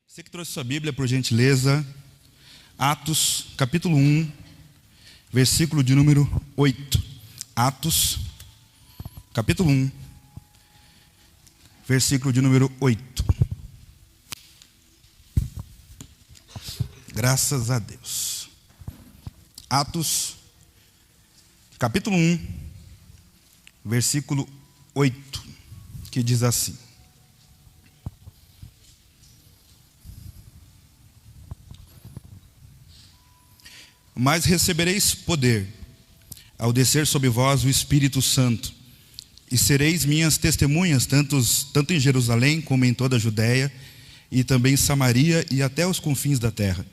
Você que trouxe sua Bíblia, por gentileza, Atos, capítulo 1, versículo de número 8. Atos, capítulo 1, versículo de número 8. Graças a Deus. Atos, capítulo 1, versículo 8, que diz assim: Mas recebereis poder, ao descer sobre vós o Espírito Santo, e sereis minhas testemunhas, tanto em Jerusalém como em toda a Judéia, e também em Samaria e até os confins da terra.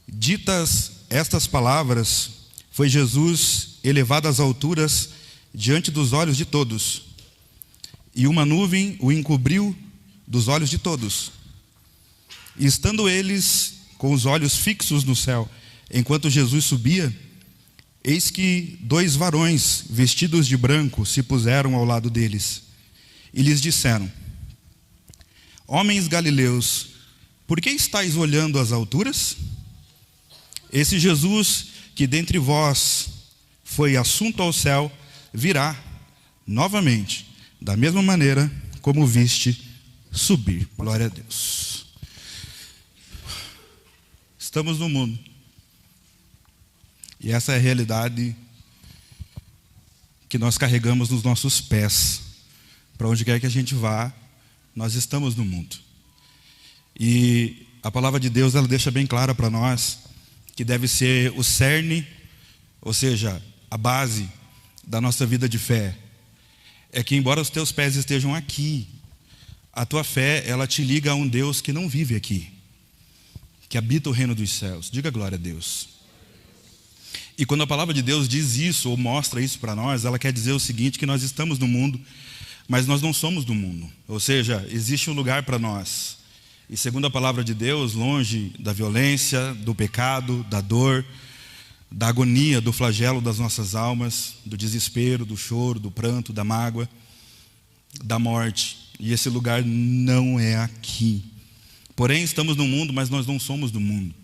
Ditas estas palavras, foi Jesus elevado às alturas diante dos olhos de todos, e uma nuvem o encobriu dos olhos de todos. E estando eles com os olhos fixos no céu, enquanto Jesus subia, eis que 2 varões vestidos de branco se puseram ao lado deles e lhes disseram: Homens galileus, por que estáis olhando às alturas? Esse Jesus que dentre vós foi assunto ao céu, virá novamente, da mesma maneira como o viste subir. Glória a Deus. Estamos no mundo. E essa é a realidade que nós carregamos nos nossos pés. Para onde quer que a gente vá, nós estamos no mundo. E a palavra de Deus, ela deixa bem clara para nós que deve ser o cerne, ou seja, a base da nossa vida de fé. É que embora os teus pés estejam aqui, a tua fé, ela te liga a um Deus que não vive aqui, que habita o reino dos céus. Diga glória a Deus. E quando a palavra de Deus diz isso, ou mostra isso para nós, ela quer dizer o seguinte, que nós estamos no mundo, mas nós não somos do mundo. Ou seja, existe um lugar para nós. E segundo a palavra de Deus, longe da violência, do pecado, da dor, da agonia, do flagelo das nossas almas, do desespero, do choro, do pranto, da mágoa, da morte. E esse lugar não é aqui. Porém, estamos no mundo, mas nós não somos do mundo.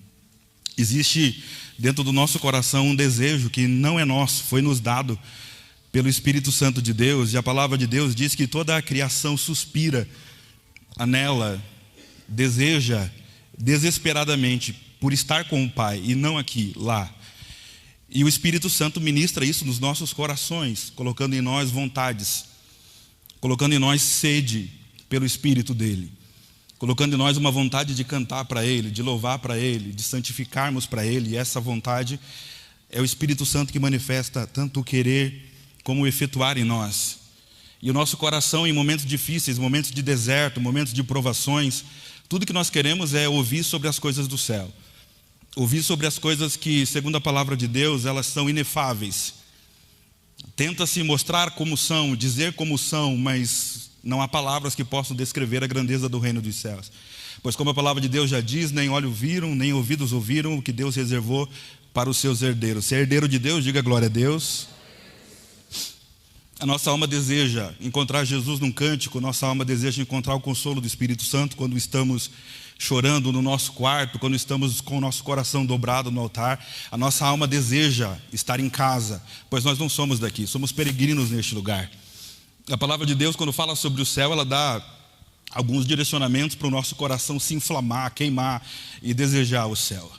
Existe dentro do nosso coração um desejo que não é nosso, foi nos dado pelo Espírito Santo de Deus. E a palavra de Deus diz que toda a criação suspira, anela, deseja desesperadamente por estar com o Pai, e não aqui, lá. E o Espírito Santo ministra isso nos nossos corações, colocando em nós vontades, colocando em nós sede pelo Espírito dele, colocando em nós uma vontade de cantar para Ele, de louvar para Ele, de santificarmos para Ele. E essa vontade é o Espírito Santo que manifesta tanto o querer como o efetuar em nós. E o nosso coração, em momentos difíceis, momentos de deserto, momentos de provações, tudo que nós queremos é ouvir sobre as coisas do céu. Ouvir sobre as coisas que, segundo a palavra de Deus, elas são inefáveis. Tenta-se mostrar como são, dizer como são, mas não há palavras que possam descrever a grandeza do reino dos céus. Pois como a palavra de Deus já diz, nem olhos viram, nem ouvidos ouviram o que Deus reservou para os seus herdeiros. Se é herdeiro de Deus, diga glória a Deus. A nossa alma deseja encontrar Jesus num cântico, nossa alma deseja encontrar o consolo do Espírito Santo quando estamos chorando no nosso quarto, quando estamos com o nosso coração dobrado no altar. A nossa alma deseja estar em casa, pois nós não somos daqui, somos peregrinos neste lugar. A palavra de Deus, quando fala sobre o céu, ela dá alguns direcionamentos para o nosso coração se inflamar, queimar e desejar o céu.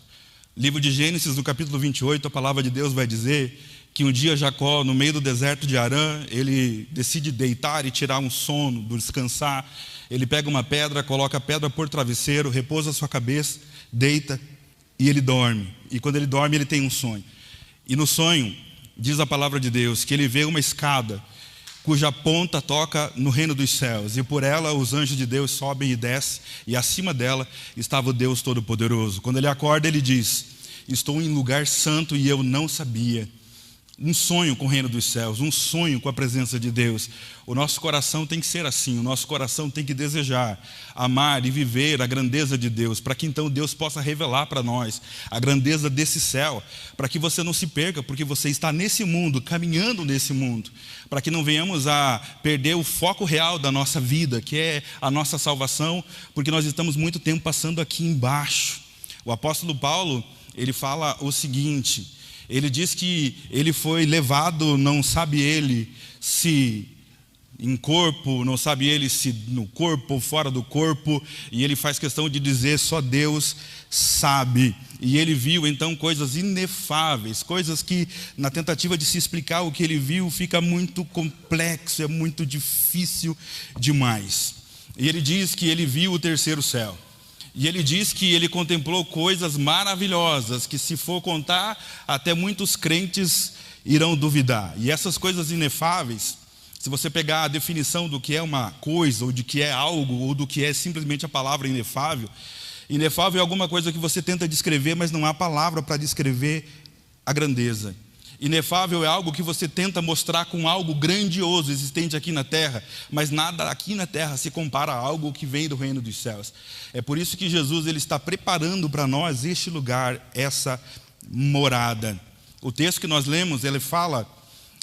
Livro de Gênesis, no capítulo 28, a palavra de Deus vai dizer que um dia Jacó, no meio do deserto de Harã, ele decide deitar e tirar um sono, descansar. Ele pega uma pedra, coloca a pedra por travesseiro, repousa a sua cabeça, deita e ele dorme. E quando ele dorme, ele tem um sonho. E no sonho, diz a palavra de Deus, que ele vê uma escada cuja ponta toca no reino dos céus, e por ela os anjos de Deus sobem e descem, e acima dela estava o Deus Todo-Poderoso. Quando ele acorda, ele diz: estou em lugar santo e eu não sabia. um sonho com o reino dos céus, um sonho com a presença de Deus. O nosso coração tem que ser assim, o nosso coração tem que desejar, amar e viver a grandeza de Deus, para que então Deus possa revelar para nós a grandeza desse céu, para que você não se perca, porque você está nesse mundo, caminhando nesse mundo, para que não venhamos a perder o foco real da nossa vida, que é a nossa salvação, porque nós estamos muito tempo passando aqui embaixo. O apóstolo Paulo, ele fala o seguinte: ele diz que ele foi levado, não sabe ele se em corpo, não sabe ele se no corpo ou fora do corpo, e ele faz questão de dizer, só Deus sabe. E ele viu então coisas inefáveis, coisas que na tentativa de se explicar o que ele viu fica muito complexo, é muito difícil demais. E ele diz que ele viu o terceiro céu. E ele diz que ele contemplou coisas maravilhosas, que se for contar, até muitos crentes irão duvidar. E essas coisas inefáveis, se você pegar a definição do que é uma coisa, ou de que é algo, ou do que é simplesmente a palavra inefável, inefável é alguma coisa que você tenta descrever, mas não há palavra para descrever a grandeza. Inefável é algo que você tenta mostrar com algo grandioso existente aqui na terra, mas nada aqui na terra se compara a algo que vem do reino dos céus. É por isso que Jesus ele está preparando para nós este lugar, essa morada. O texto que nós lemos, ele fala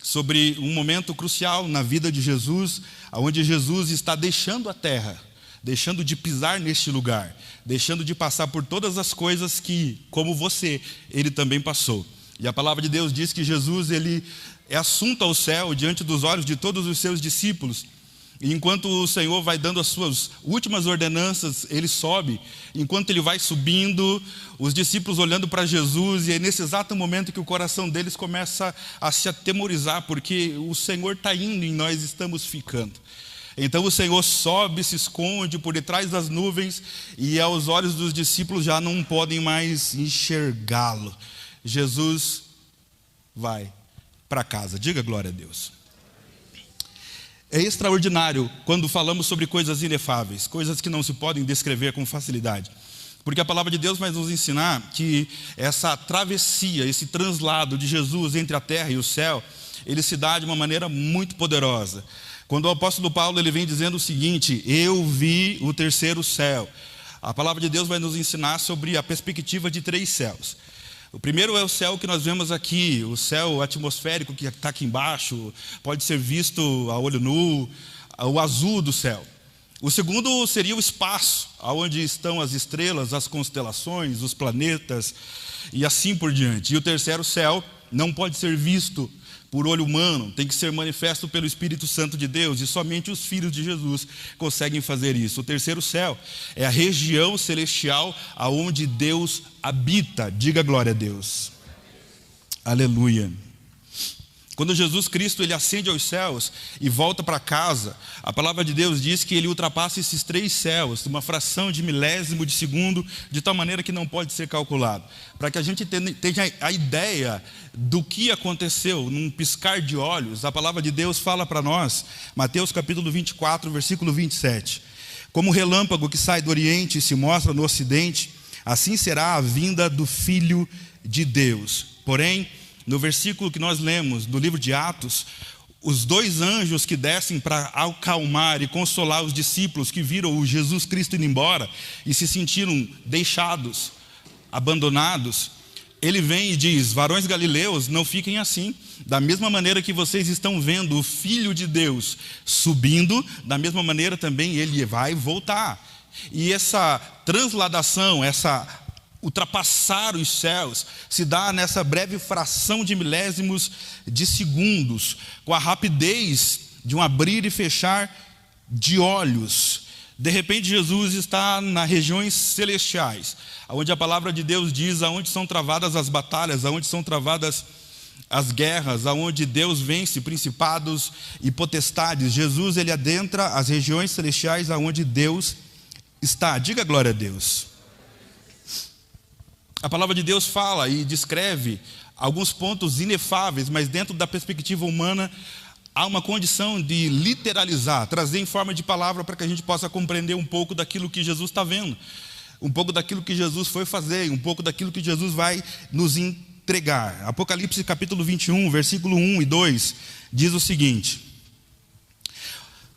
sobre um momento crucial na vida de Jesus, onde Jesus está deixando a terra, deixando de pisar neste lugar, deixando de passar por todas as coisas que, como você, ele também passou. E a palavra de Deus diz que Jesus ele é assunto ao céu diante dos olhos de todos os seus discípulos. E enquanto o Senhor vai dando as suas últimas ordenanças, ele sobe. Enquanto ele vai subindo, os discípulos olhando para Jesus, e é nesse exato momento que o coração deles começa a se atemorizar, porque o Senhor está indo e nós estamos ficando. Então o Senhor sobe, se esconde por detrás das nuvens, e aos olhos dos discípulos já não podem mais enxergá-lo. Jesus vai para casa. Diga glória a Deus. É extraordinário quando falamos sobre coisas inefáveis, coisas que não se podem descrever com facilidade. Porque a palavra de Deus vai nos ensinar que essa travessia, esse translado de Jesus entre a terra e o céu, ele se dá de uma maneira muito poderosa. Quando o apóstolo Paulo ele vem dizendo o seguinte: eu vi o terceiro céu. A palavra de Deus vai nos ensinar sobre a perspectiva de 3 céus. O primeiro é o céu que nós vemos aqui, o céu atmosférico que está aqui embaixo, pode ser visto a olho nu, o azul do céu. O segundo seria o espaço, onde estão as estrelas, as constelações, os planetas e assim por diante. E o terceiro céu não pode ser visto por olho humano, tem que ser manifesto pelo Espírito Santo de Deus, e somente os filhos de Jesus conseguem fazer isso. O terceiro céu é a região celestial aonde Deus habita. Diga glória a Deus. Aleluia. Quando Jesus Cristo ele ascende aos céus e volta para casa, a palavra de Deus diz que ele ultrapassa esses 3 céus, uma fração de milésimo de segundo, de tal maneira que não pode ser calculado. Para que a gente tenha a ideia do que aconteceu num piscar de olhos, a palavra de Deus fala para nós, Mateus capítulo 24, versículo 27. Como o relâmpago que sai do oriente e se mostra no ocidente, assim será a vinda do Filho de Deus. Porém, no versículo que nós lemos, no livro de Atos, os 2 anjos que descem para acalmar e consolar os discípulos que viram o Jesus Cristo indo embora e se sentiram deixados, abandonados, ele vem e diz: varões galileus, não fiquem assim. Da mesma maneira que vocês estão vendo o Filho de Deus subindo, da mesma maneira também ele vai voltar. E essa transladação, essa ultrapassar os céus, se dá nessa breve fração de milésimos de segundos, com a rapidez de um abrir e fechar de olhos. De repente Jesus está nas regiões celestiais, onde a palavra de Deus diz aonde são travadas as batalhas, aonde são travadas as guerras, aonde Deus vence principados e potestades. Jesus ele adentra as regiões celestiais aonde Deus está. Diga glória a Deus. A palavra de Deus fala e descreve alguns pontos inefáveis, mas dentro da perspectiva humana há uma condição de literalizar, trazer em forma de palavra para que a gente possa compreender um pouco daquilo que Jesus está vendo, um pouco daquilo que Jesus foi fazer, um pouco daquilo que Jesus vai nos entregar. Apocalipse capítulo 21, versículo 1 e 2, diz o seguinte: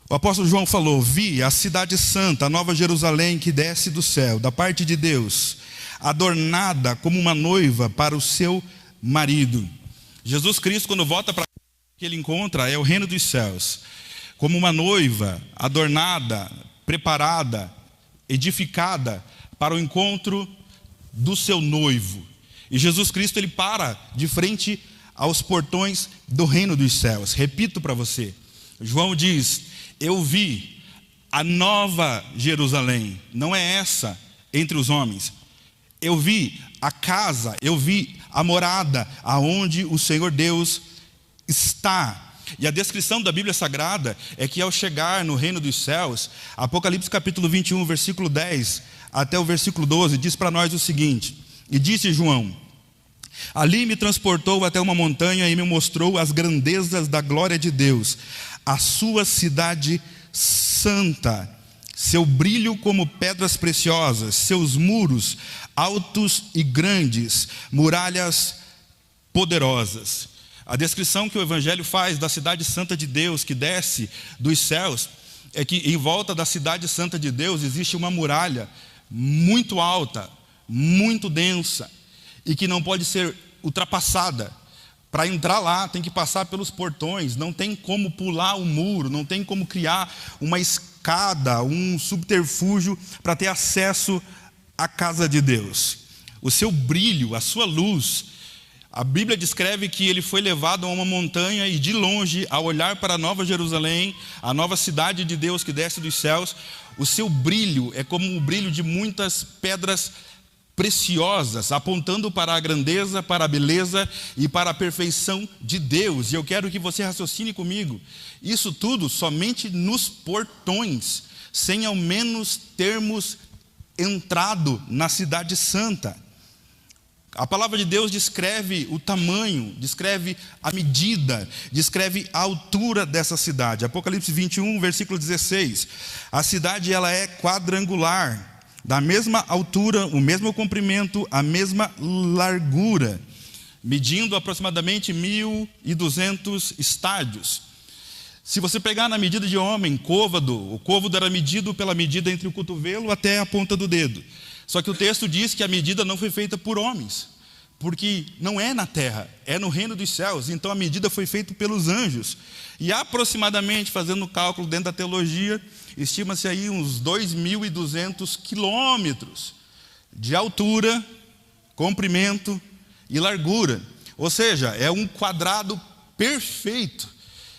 o apóstolo João falou: vi a cidade santa, a nova Jerusalém, que desce do céu, da parte de Deus, adornada como uma noiva para o seu marido. Jesus Cristo, quando volta para que ele encontra, é o reino dos céus, como uma noiva, adornada, preparada, edificada para o encontro do seu noivo. E Jesus Cristo, ele para de frente aos portões do reino dos céus. Repito para você, João diz: eu vi a nova Jerusalém, não é essa entre os homens. Eu vi a casa, eu vi a morada, aonde o Senhor Deus está. E a descrição da Bíblia Sagrada é que ao chegar no reino dos céus, Apocalipse capítulo 21, versículo 10 até o versículo 12, diz para nós o seguinte: e disse João: ali me transportou até uma montanha e me mostrou as grandezas da glória de Deus, a sua cidade santa, seu brilho como pedras preciosas, seus muros altos e grandes, muralhas poderosas. A descrição que o Evangelho faz da cidade santa de Deus que desce dos céus é que em volta da cidade santa de Deus existe uma muralha muito alta, muito densa, e que não pode ser ultrapassada. Para entrar lá tem que passar pelos portões, não tem como pular o muro, não tem como criar uma escada, um subterfúgio para ter acesso à casa de Deus. O seu brilho, a sua luz, a Bíblia descreve que ele foi levado a uma montanha e de longe, ao olhar para a nova Jerusalém, a nova cidade de Deus que desce dos céus, o seu brilho é como o brilho de muitas pedras preciosas, apontando para a grandeza, para a beleza e para a perfeição de Deus. E eu quero que você raciocine comigo, isso tudo somente nos portões, sem ao menos termos entrado na cidade santa. A palavra de Deus descreve o tamanho, descreve a medida, descreve a altura dessa cidade. Apocalipse 21, versículo 16. A cidade, ela é quadrangular, da mesma altura, o mesmo comprimento, a mesma largura, medindo aproximadamente 1.200 estádios. Se você pegar na medida de homem, côvado, o côvado era medido pela medida entre o cotovelo até a ponta do dedo. Só que o texto diz que a medida não foi feita por homens, porque não é na terra, é no reino dos céus. Então a medida foi feita pelos anjos. E aproximadamente, fazendo o cálculo dentro da teologia, estima-se aí uns 2.200 quilômetros de altura, comprimento e largura. Ou seja, é um quadrado perfeito.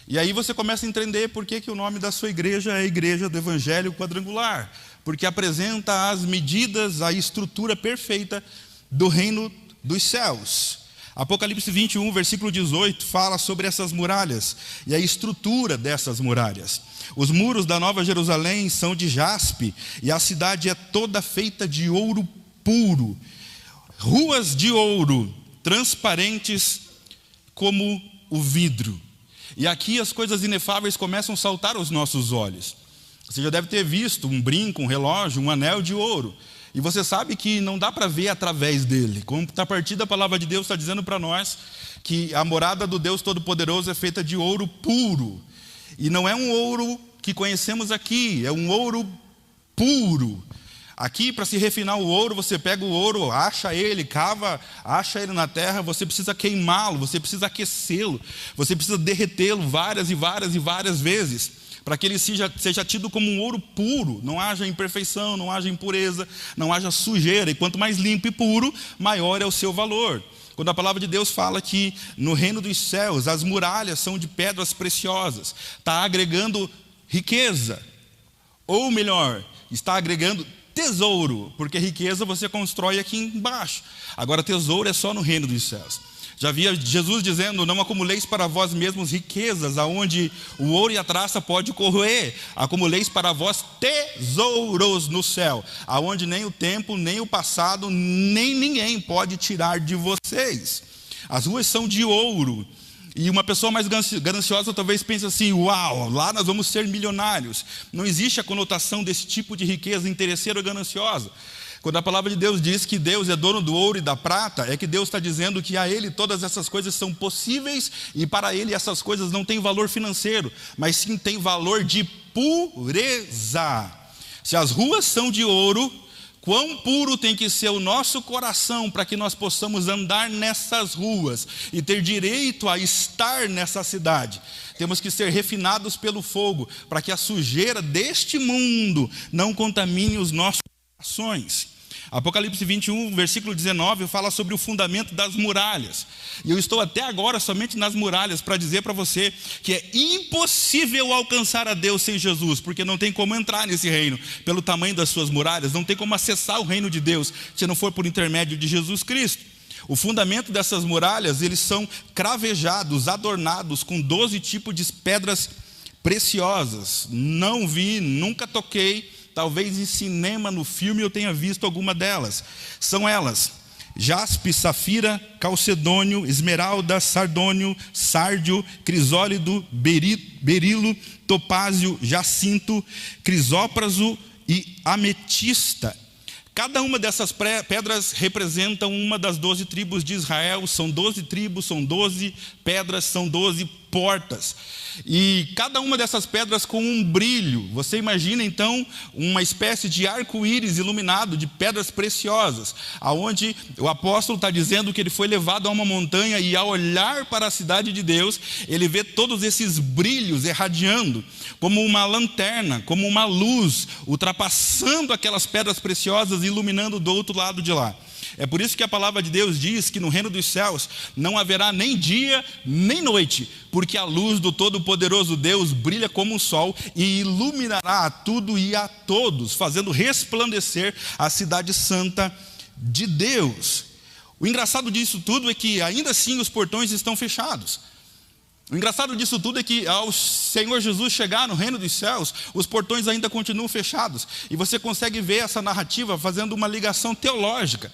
E aí você começa a entender por que o nome da sua igreja é a Igreja do Evangelho Quadrangular. Porque apresenta as medidas, a estrutura perfeita do reino dos céus. Apocalipse 21, versículo 18, fala sobre essas muralhas e a estrutura dessas muralhas. Os muros da Nova Jerusalém são de jaspe e a cidade é toda feita de ouro puro. Ruas de ouro, transparentes como o vidro. E aqui as coisas inefáveis começam a saltar aos nossos olhos. Você já deve ter visto um brinco, um relógio, um anel de ouro. E você sabe que não dá para ver através dele. Como a partir da palavra de Deus está dizendo para nós que a morada do Deus Todo-Poderoso é feita de ouro puro. E não é um ouro que conhecemos aqui, é um ouro puro. Aqui, para se refinar o ouro, você pega o ouro, acha ele, cava, acha ele na terra, você precisa queimá-lo, você precisa aquecê-lo, você precisa derretê-lo várias e várias e várias vezes, para que ele seja tido como um ouro puro, não haja imperfeição, não haja impureza, não haja sujeira. E quanto mais limpo e puro, maior é o seu valor. Quando a palavra de Deus fala que no reino dos céus as muralhas são de pedras preciosas, está agregando riqueza, ou melhor, está agregando tesouro, porque riqueza você constrói aqui embaixo, agora tesouro é só no reino dos céus. Já havia Jesus dizendo: não acumuleis para vós mesmos riquezas, aonde o ouro e a traça pode corroer, acumuleis para vós tesouros no céu, aonde nem o tempo, nem o passado, nem ninguém pode tirar de vocês. As ruas são de ouro. E uma pessoa mais gananciosa talvez pense assim: uau, lá nós vamos ser milionários. Não existe a conotação desse tipo de riqueza interesseira ou gananciosa. Quando a palavra de Deus diz que Deus é dono do ouro e da prata, é que Deus está dizendo que a Ele todas essas coisas são possíveis, e para Ele essas coisas não têm valor financeiro, mas sim têm valor de pureza. Se as ruas são de ouro, quão puro tem que ser o nosso coração para que nós possamos andar nessas ruas e ter direito a estar nessa cidade. Temos que ser refinados pelo fogo, para que a sujeira deste mundo não contamine os nossos corações. Apocalipse 21, versículo 19, fala sobre o fundamento das muralhas. E eu estou até agora somente nas muralhas para dizer para você que é impossível alcançar a Deus sem Jesus, porque não tem como entrar nesse reino pelo tamanho das suas muralhas, não tem como acessar o reino de Deus se não for por intermédio de Jesus Cristo. O fundamento dessas muralhas, eles são cravejados, adornados com 12 tipos de pedras preciosas. Não vi, nunca toquei. Talvez em cinema, no filme, eu tenha visto alguma delas. São elas: jaspe, safira, calcedônio, esmeralda, sardônio, sárdio, crisólito, berilo, topázio, jacinto, crisópraso e ametista. Cada uma dessas pedras representa uma das 12 tribos de Israel. São 12 tribos, são 12 pedras, são 12 portas. E cada uma dessas pedras com um brilho. Você imagina então uma espécie de arco-íris iluminado de pedras preciosas, aonde o apóstolo está dizendo que ele foi levado a uma montanha e, ao olhar para a cidade de Deus, ele vê todos esses brilhos irradiando como uma lanterna, como uma luz, ultrapassando aquelas pedras preciosas e iluminando do outro lado de lá. É por isso que a palavra de Deus diz que no reino dos céus não haverá nem dia nem noite, porque a luz do Todo-Poderoso Deus brilha como um sol e iluminará a tudo e a todos, fazendo resplandecer a cidade santa de Deus. O engraçado disso tudo é que ainda assim os portões estão fechados. O engraçado disso tudo é que ao Senhor Jesus chegar no reino dos céus, os portões ainda continuam fechados. E você consegue ver essa narrativa fazendo uma ligação teológica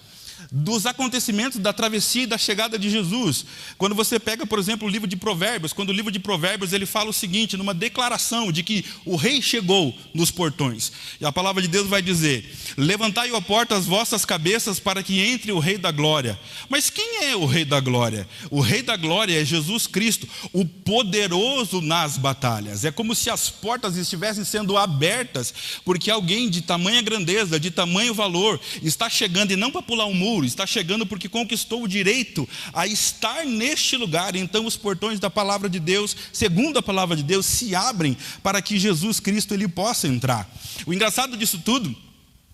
dos acontecimentos da travessia e da chegada de Jesus. Quando você pega, por exemplo, o livro de Provérbios, quando o livro de Provérbios ele fala o seguinte, numa declaração de que o rei chegou nos portões. E a palavra de Deus vai dizer: levantai, ó porta, as vossas cabeças para que entre o rei da glória. Mas quem é o rei da glória? O rei da glória é Jesus Cristo, o poderoso nas batalhas. É como se as portas estivessem sendo abertas, porque alguém de tamanha grandeza, de tamanho valor, está chegando, e não para pular um muro, está chegando porque conquistou o direito a estar neste lugar. Então os portões da palavra de Deus, segundo a palavra de Deus, se abrem para que Jesus Cristo ele possa entrar. O engraçado disso tudo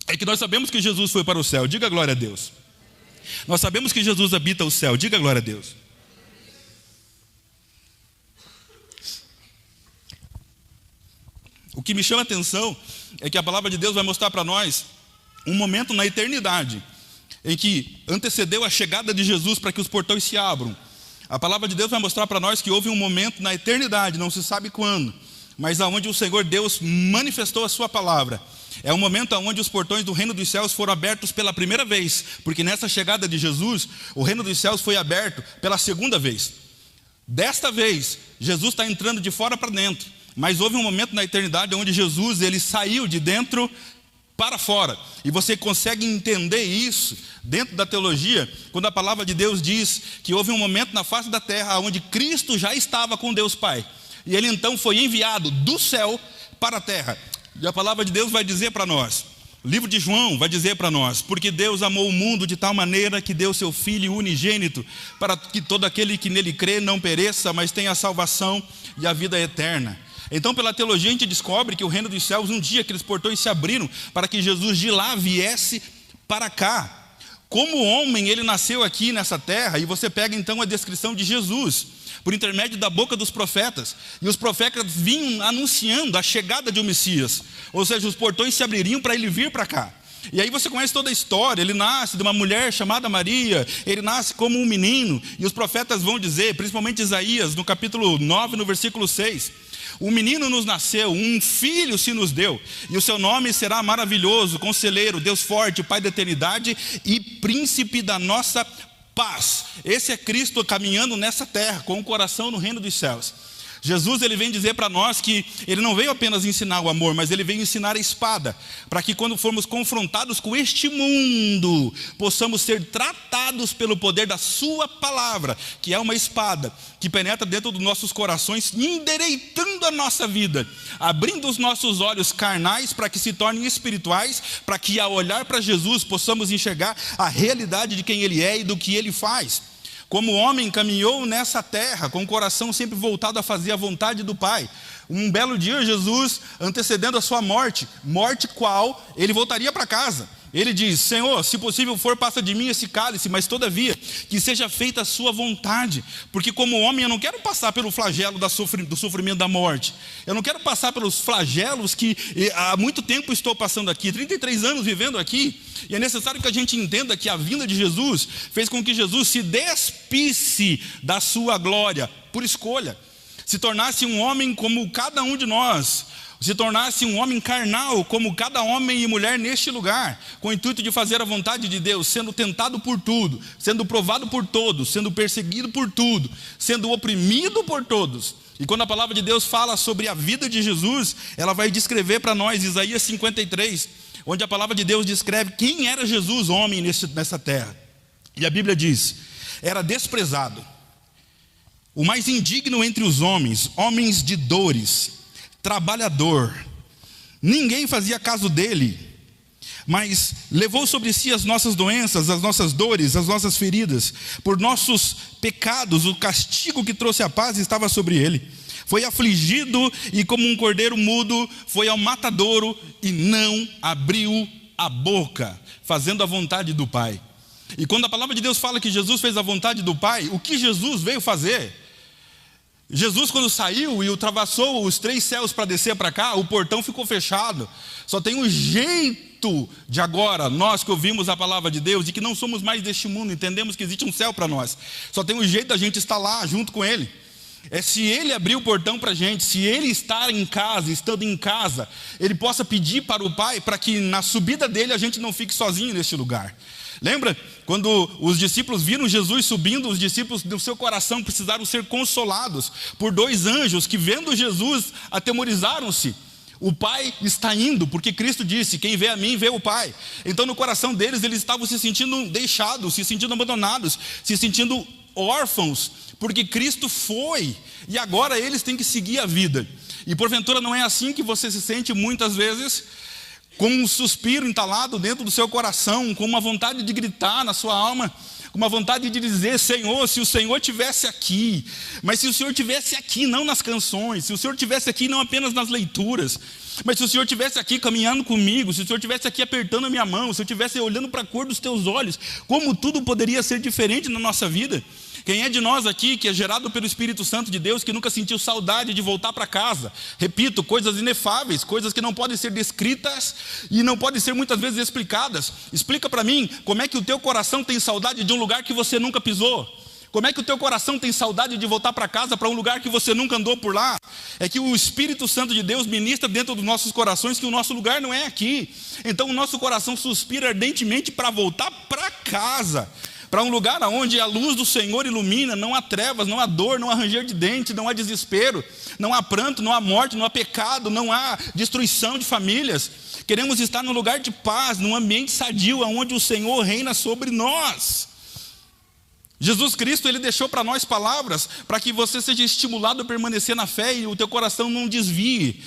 é que nós sabemos que Jesus foi para o céu, diga glória a Deus. Nós sabemos que Jesus habita o céu, diga glória a Deus. O que me chama a atenção é que a palavra de Deus vai mostrar para nós um momento na eternidade em que antecedeu a chegada de Jesus para que os portões se abram. A palavra de Deus vai mostrar para nós que houve um momento na eternidade, não se sabe quando, mas aonde o Senhor Deus manifestou a sua palavra. É um momento onde os portões do reino dos céus foram abertos pela primeira vez, porque nessa chegada de Jesus, o reino dos céus foi aberto pela segunda vez. Desta vez, Jesus está entrando de fora para dentro, mas houve um momento na eternidade onde Jesus ele saiu de dentro para fora. E você consegue entender isso dentro da teologia, quando a palavra de Deus diz que houve um momento na face da terra onde Cristo já estava com Deus Pai, e ele então foi enviado do céu para a terra. E a palavra de Deus vai dizer para nós, o livro de João vai dizer para nós: porque Deus amou o mundo de tal maneira que deu seu Filho unigênito, para que todo aquele que nele crê não pereça, mas tenha a salvação e a vida eterna. Então, pela teologia, a gente descobre que o reino dos céus, um dia aqueles portões se abriram para que Jesus de lá viesse para cá. Como homem, ele nasceu aqui nessa terra, e você pega então a descrição de Jesus, por intermédio da boca dos profetas, e os profetas vinham anunciando a chegada de um Messias, ou seja, os portões se abririam para ele vir para cá. E aí você conhece toda a história, ele nasce de uma mulher chamada Maria, ele nasce como um menino, e os profetas vão dizer, principalmente Isaías, no capítulo 9, no versículo 6, um menino nos nasceu, um filho se nos deu, e o seu nome será maravilhoso, conselheiro, Deus forte, Pai da eternidade e príncipe da nossa paz. Esse é Cristo caminhando nessa terra, com o coração no reino dos céus. Jesus, ele vem dizer para nós que ele não veio apenas ensinar o amor, mas ele veio ensinar a espada, para que quando formos confrontados com este mundo, possamos ser tratados pelo poder da sua palavra, que é uma espada, que penetra dentro dos nossos corações, endireitando a nossa vida, abrindo os nossos olhos carnais para que se tornem espirituais, para que ao olhar para Jesus possamos enxergar a realidade de quem ele é e do que ele faz. Como o homem caminhou nessa terra, com o coração sempre voltado a fazer a vontade do Pai. Um belo dia, Jesus, antecedendo a sua morte qual ele voltaria para casa. Ele diz: Senhor, se possível for, passa de mim esse cálice, mas todavia, que seja feita a sua vontade. Porque como homem eu não quero passar pelo flagelo do sofrimento da morte. Eu não quero passar pelos flagelos que há muito tempo estou passando aqui, 33 anos vivendo aqui. E é necessário que a gente entenda que a vinda de Jesus fez com que Jesus se despisse da sua glória, por escolha. Se tornasse um homem como cada um de nós, se tornasse um homem carnal, como cada homem e mulher neste lugar, com o intuito de fazer a vontade de Deus, sendo tentado por tudo, sendo provado por todos, sendo perseguido por tudo, sendo oprimido por todos. E quando a palavra de Deus fala sobre a vida de Jesus, ela vai descrever para nós, Isaías 53, onde a palavra de Deus descreve quem era Jesus, homem nessa terra. E a Bíblia diz: era desprezado, o mais indigno entre os homens, homens de dores, trabalhador, ninguém fazia caso dele, mas levou sobre si as nossas doenças, as nossas dores, as nossas feridas. Por nossos pecados, o castigo que trouxe a paz estava sobre ele. Foi afligido e como um cordeiro mudo, foi ao matadouro e não abriu a boca, fazendo a vontade do Pai. E quando a palavra de Deus fala que Jesus fez a vontade do Pai, o que Jesus veio fazer? Jesus, quando saiu e ultrapassou os 3 céus para descer para cá, o portão ficou fechado. Só tem um jeito de agora, nós que ouvimos a palavra de Deus e que não somos mais deste mundo, entendemos que existe um céu para nós. Só tem um jeito da gente estar lá junto com Ele. É se Ele abrir o portão para a gente, se Ele estar em casa, estando em casa, Ele possa pedir para o Pai, para que na subida dele a gente não fique sozinho neste lugar. Lembra? Quando os discípulos viram Jesus subindo, os discípulos do seu coração precisaram ser consolados por 2 anjos que, vendo Jesus, atemorizaram-se. O Pai está indo, porque Cristo disse: quem vê a mim, vê o Pai. Então no coração deles, eles estavam se sentindo deixados, se sentindo abandonados, se sentindo órfãos, porque Cristo foi, e agora eles têm que seguir a vida. E porventura não é assim que você se sente muitas vezes? Com um suspiro entalado dentro do seu coração, com uma vontade de gritar na sua alma, com uma vontade de dizer: Senhor, se o Senhor estivesse aqui, mas se o Senhor estivesse aqui não nas canções, se o Senhor estivesse aqui não apenas nas leituras, mas se o Senhor estivesse aqui caminhando comigo, se o Senhor estivesse aqui apertando a minha mão, se eu estivesse olhando para a cor dos teus olhos, como tudo poderia ser diferente na nossa vida. Quem é de nós aqui que é gerado pelo Espírito Santo de Deus, que nunca sentiu saudade de voltar para casa? Repito, coisas inefáveis, coisas que não podem ser descritas e não podem ser muitas vezes explicadas. Explica para mim, como é que o teu coração tem saudade de um lugar que você nunca pisou? Como é que o teu coração tem saudade de voltar para casa, para um lugar que você nunca andou por lá? É que o Espírito Santo de Deus ministra dentro dos nossos corações que o nosso lugar não é aqui. Então o nosso coração suspira ardentemente para voltar para casa, para um lugar onde a luz do Senhor ilumina, não há trevas, não há dor, não há ranger de dente, não há desespero, não há pranto, não há morte, não há pecado, não há destruição de famílias. Queremos estar num lugar de paz, num ambiente sadio, onde o Senhor reina sobre nós. Jesus Cristo, Ele deixou para nós palavras, para que você seja estimulado a permanecer na fé e o teu coração não desvie.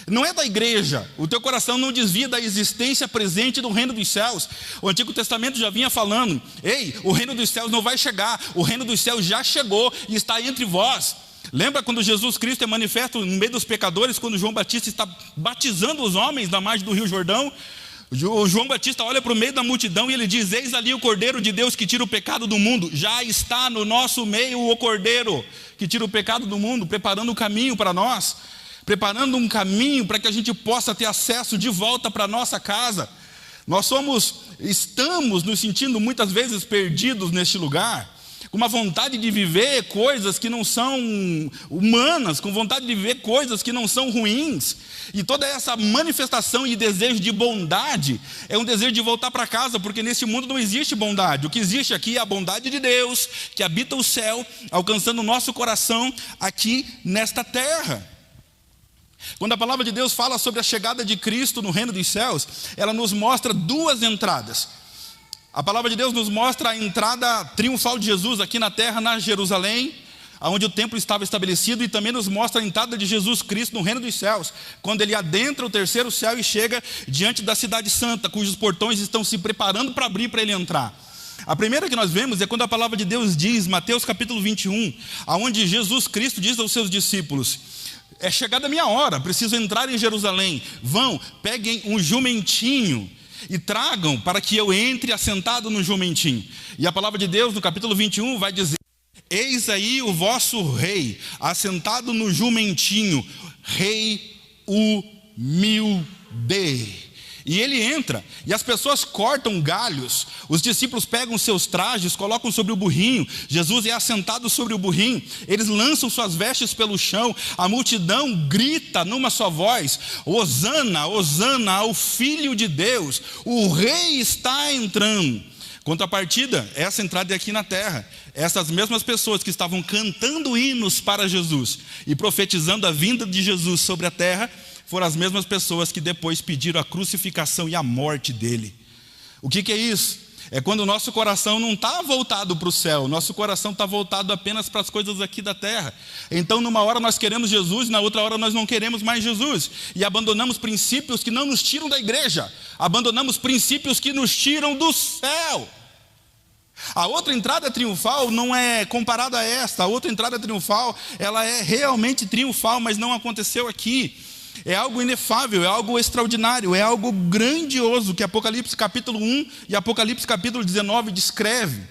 Não é da igreja, o teu coração não desvia da existência presente do reino dos céus. O Antigo Testamento já vinha falando: ei, o reino dos céus não vai chegar, o reino dos céus já chegou e está entre vós. Lembra quando Jesus Cristo é manifesto no meio dos pecadores, quando João Batista está batizando os homens na margem do Rio Jordão? O João Batista olha para o meio da multidão e ele diz: eis ali o Cordeiro de Deus que tira o pecado do mundo. Já está no nosso meio o Cordeiro que tira o pecado do mundo, preparando o caminho para nós, preparando um caminho para que a gente possa ter acesso de volta para a nossa casa. Nós estamos nos sentindo muitas vezes perdidos neste lugar, com uma vontade de viver coisas que não são humanas, com vontade de viver coisas que não são ruins. E toda essa manifestação e desejo de bondade é um desejo de voltar para casa, porque nesse mundo não existe bondade. O que existe aqui é a bondade de Deus, que habita o céu, alcançando o nosso coração aqui nesta terra. Quando a palavra de Deus fala sobre a chegada de Cristo no reino dos céus, ela nos mostra duas entradas. A palavra de Deus nos mostra a entrada triunfal de Jesus aqui na terra, na Jerusalém, onde o templo estava estabelecido, e também nos mostra a entrada de Jesus Cristo no reino dos céus, quando ele adentra o terceiro céu e chega diante da cidade santa, cujos portões estão se preparando para abrir para ele entrar. A primeira que nós vemos é quando a palavra de Deus diz, Mateus capítulo 21, onde Jesus Cristo diz aos seus discípulos: é chegada a minha hora, preciso entrar em Jerusalém, vão, peguem um jumentinho e tragam para que eu entre assentado no jumentinho. E a palavra de Deus no capítulo 21 vai dizer: eis aí o vosso rei, assentado no jumentinho, rei humilde. E ele entra, e as pessoas cortam galhos, os discípulos pegam seus trajes, colocam sobre o burrinho, Jesus é assentado sobre o burrinho, eles lançam suas vestes pelo chão, a multidão grita numa só voz: Hosana, Hosana ao Filho de Deus, o rei está entrando. Contrapartida, essa entrada é aqui na terra. Essas mesmas pessoas que estavam cantando hinos para Jesus e profetizando a vinda de Jesus sobre a terra, foram as mesmas pessoas que depois pediram a crucificação e a morte dele. O que é isso? É quando o nosso coração não está voltado para o céu, nosso coração está voltado apenas para as coisas aqui da terra. Então numa hora nós queremos Jesus, na outra hora nós não queremos mais Jesus, e abandonamos princípios que não nos tiram da igreja, abandonamos princípios que nos tiram do céu. A outra entrada triunfal não é comparada a esta. A outra entrada triunfal, ela é realmente triunfal, mas não aconteceu aqui. É algo inefável, é algo extraordinário, é algo grandioso que Apocalipse capítulo 1 e Apocalipse capítulo 19 descreve.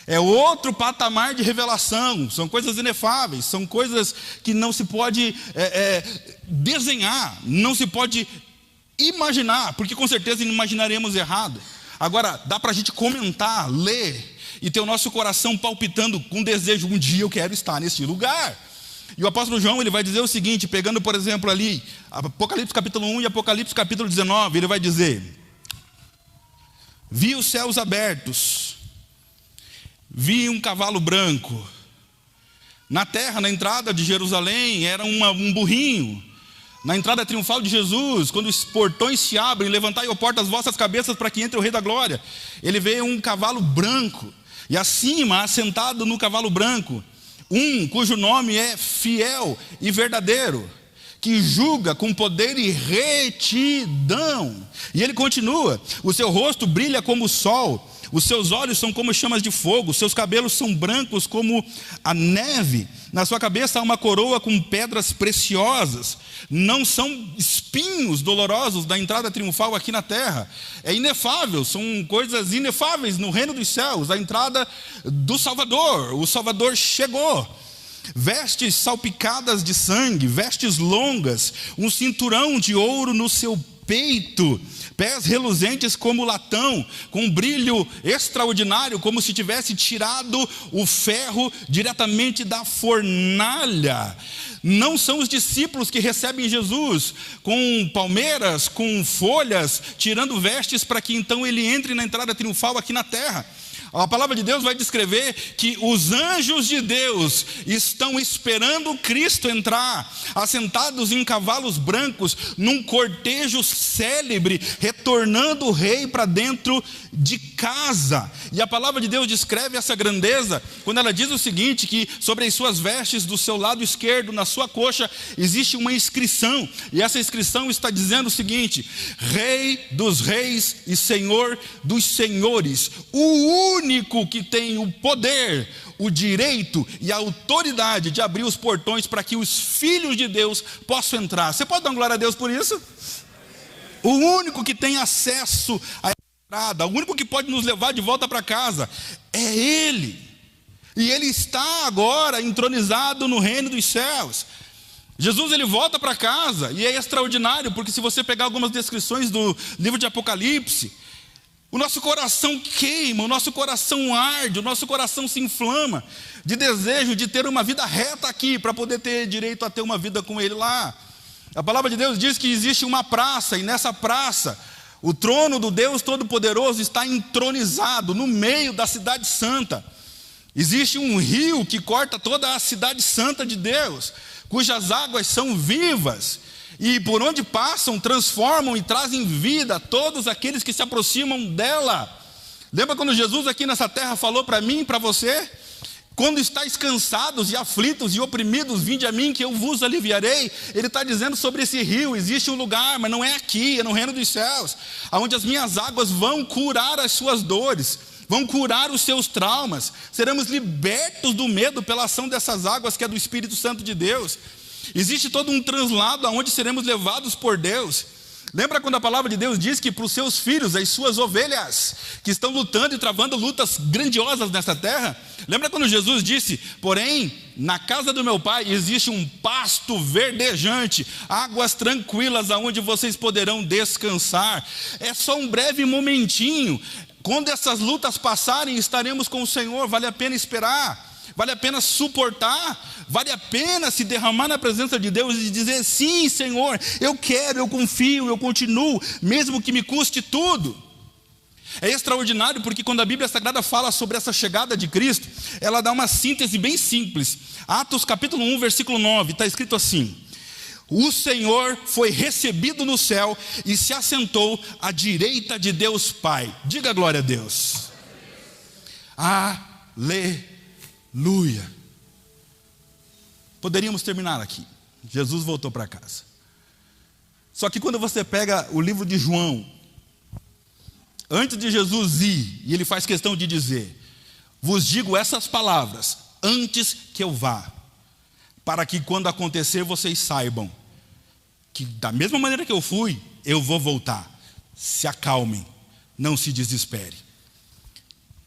É outro patamar de revelação, são coisas inefáveis, são coisas que não se pode desenhar, não se pode imaginar, porque com certeza imaginaremos errado. Agora, dá para a gente comentar, ler, e ter o nosso coração palpitando com desejo: um dia eu quero estar nesse lugar. E o apóstolo João, ele vai dizer o seguinte, pegando por exemplo ali Apocalipse capítulo 1 e Apocalipse capítulo 19, ele vai dizer: vi os céus abertos, vi um cavalo branco. Na terra, na entrada de Jerusalém, era um burrinho. Na entrada triunfal de Jesus, quando os portões se abrem, levantai, ó porta, as vossas cabeças para que entre o rei da glória. Ele vê um cavalo branco, e acima, assentado no cavalo branco, cujo nome é Fiel e Verdadeiro, que julga com poder e retidão. E ele continua: o seu rosto brilha como o sol, os seus olhos são como chamas de fogo, os seus cabelos são brancos como a neve, na sua cabeça há uma coroa com pedras preciosas. Não são espinhos dolorosos da entrada triunfal aqui na terra, é inefável, são coisas inefáveis no reino dos céus, a entrada do Salvador. O Salvador chegou. Vestes salpicadas de sangue, vestes longas, um cinturão de ouro no seu peito, pés reluzentes como latão, com um brilho extraordinário, como se tivesse tirado o ferro diretamente da fornalha. Não são os discípulos que recebem Jesus com palmeiras, com folhas, tirando vestes para que então ele entre na entrada triunfal aqui na terra. A palavra de Deus vai descrever que os anjos de Deus estão esperando Cristo entrar, assentados em cavalos brancos, num cortejo célebre, retornando o rei para dentro de casa. E a palavra de Deus descreve essa grandeza quando ela diz o seguinte, que sobre as suas vestes do seu lado esquerdo, na sua coxa, existe uma inscrição, e essa inscrição está dizendo o seguinte: Rei dos reis e Senhor dos senhores, o único que tem o poder, o direito e a autoridade de abrir os portões para que os filhos de Deus possam entrar. Você pode dar glória a Deus por isso? O único que tem acesso a essa entrada, o único que pode nos levar de volta para casa é Ele. E Ele está agora entronizado no reino dos céus. Jesus, ele volta para casa, e é extraordinário, porque se você pegar algumas descrições do livro de Apocalipse, O nosso coração queima, o nosso coração arde, o nosso coração se inflama de desejo de ter uma vida reta aqui, para poder ter direito a ter uma vida com Ele lá. A palavra de Deus diz que existe uma praça, e nessa praça, o trono do Deus Todo-Poderoso está entronizado no meio da cidade santa. Existe um rio que corta toda a cidade santa de Deus, cujas águas são vivas, e por onde passam, transformam e trazem vida a todos aqueles que se aproximam dela. Lembra quando Jesus aqui nessa terra falou para mim e para você? Quando estáis cansados e aflitos e oprimidos, vinde a mim que eu vos aliviarei. Ele está dizendo sobre esse rio. Existe um lugar, mas não é aqui, é no reino dos céus, onde as minhas águas vão curar as suas dores, vão curar os seus traumas. Seremos libertos do medo pela ação dessas águas, que é do Espírito Santo de Deus. Existe todo um translado aonde seremos levados por Deus. Lembra quando a palavra de Deus diz que para os seus filhos, as suas ovelhas, que estão lutando e travando lutas grandiosas nessa terra? Lembra quando Jesus disse: porém, na casa do meu pai existe um pasto verdejante, águas tranquilas aonde vocês poderão descansar. É só um breve momentinho. Quando essas lutas passarem, estaremos com o Senhor. Vale a pena esperar, vale a pena suportar, vale a pena se derramar na presença de Deus e dizer: sim, Senhor, eu quero, eu confio, eu continuo, mesmo que me custe tudo. É extraordinário porque quando a Bíblia Sagrada fala sobre essa chegada de Cristo, ela dá uma síntese bem simples. Atos capítulo 1, versículo 9, está escrito assim: o Senhor foi recebido no céu e se assentou à direita de Deus Pai. Diga glória a Deus. Aleluia. Poderíamos terminar aqui. Jesus voltou para casa. Só que quando você pega o livro de João, antes de Jesus ir, e ele faz questão de dizer: vos digo essas palavras antes que eu vá, para que quando acontecer vocês saibam que da mesma maneira que eu fui, eu vou voltar. Se acalmem, não se desespere,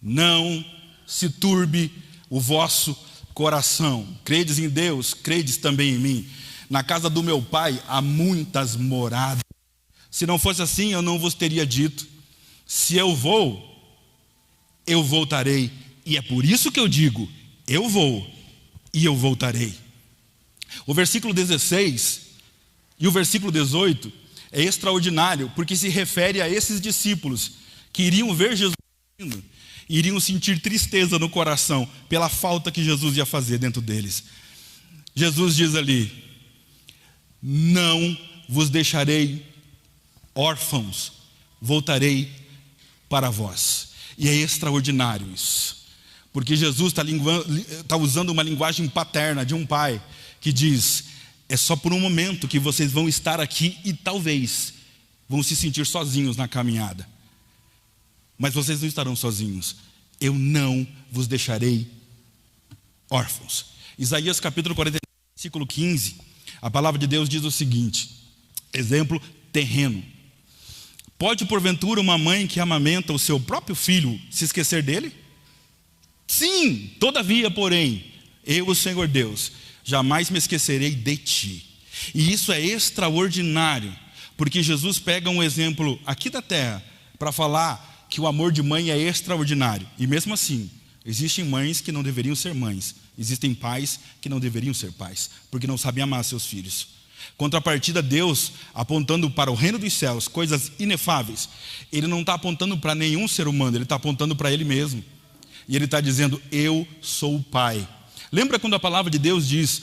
não se turbe o vosso coração. Credes em Deus, credes também em mim. Na casa do meu pai há muitas moradas. Se não fosse assim, eu não vos teria dito: se eu vou, eu voltarei. E é por isso que eu digo: eu vou e eu voltarei. O versículo 16 e o versículo 18 é extraordinário, porque se refere a esses discípulos que iriam ver Jesus vindo, iriam sentir tristeza no coração pela falta que Jesus ia fazer dentro deles. Jesus diz ali: não vos deixarei órfãos, voltarei para vós. E é extraordinário isso, porque Jesus está usando uma linguagem paterna de um pai que diz: é só por um momento que vocês vão estar aqui e talvez vão se sentir sozinhos na caminhada, mas vocês não estarão sozinhos. Eu não vos deixarei órfãos. Isaías capítulo 49, versículo 15, a palavra de Deus diz o seguinte: exemplo terreno. Pode porventura uma mãe que amamenta o seu próprio filho se esquecer dele? Sim, todavia, porém, eu, o Senhor Deus, jamais me esquecerei de ti. E isso é extraordinário, porque Jesus pega um exemplo aqui da terra para falar que o amor de mãe é extraordinário. E mesmo assim, existem mães que não deveriam ser mães, existem pais que não deveriam ser pais, porque não sabem amar seus filhos. Contrapartida, Deus apontando para o reino dos céus, coisas inefáveis. Ele não está apontando para nenhum ser humano, ele está apontando para Ele mesmo. E Ele está dizendo: eu sou o Pai. Lembra quando a palavra de Deus diz: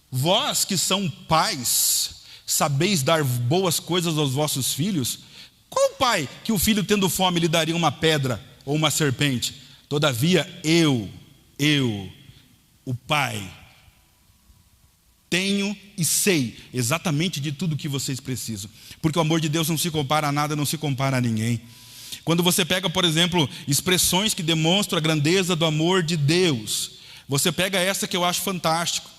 vós que são pais, sabeis dar boas coisas aos vossos filhos? Qual pai que o filho tendo fome lhe daria uma pedra ou uma serpente? Todavia eu, o Pai, tenho e sei exatamente de tudo que vocês precisam. Porque o amor de Deus não se compara a nada, não se compara a ninguém. Quando você pega, por exemplo, expressões que demonstram a grandeza do amor de Deus, você pega essa que eu acho fantástico.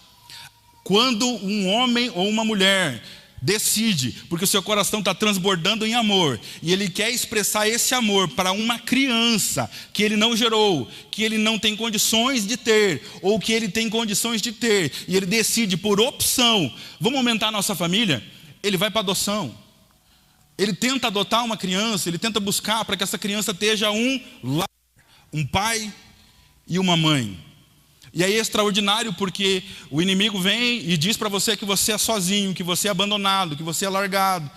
Quando um homem ou uma mulher decide, porque o seu coração está transbordando em amor, e ele quer expressar esse amor para uma criança que ele não gerou, que ele não tem condições de ter, ou que ele tem condições de ter, e ele decide por opção: vamos aumentar a nossa família, ele vai para adoção. ele tenta adotar uma criança, ele tenta buscar para que essa criança esteja um lar, um pai e uma mãe. E aí é extraordinário porque o inimigo vem e diz para você que você é sozinho, que você é abandonado, que você é largado,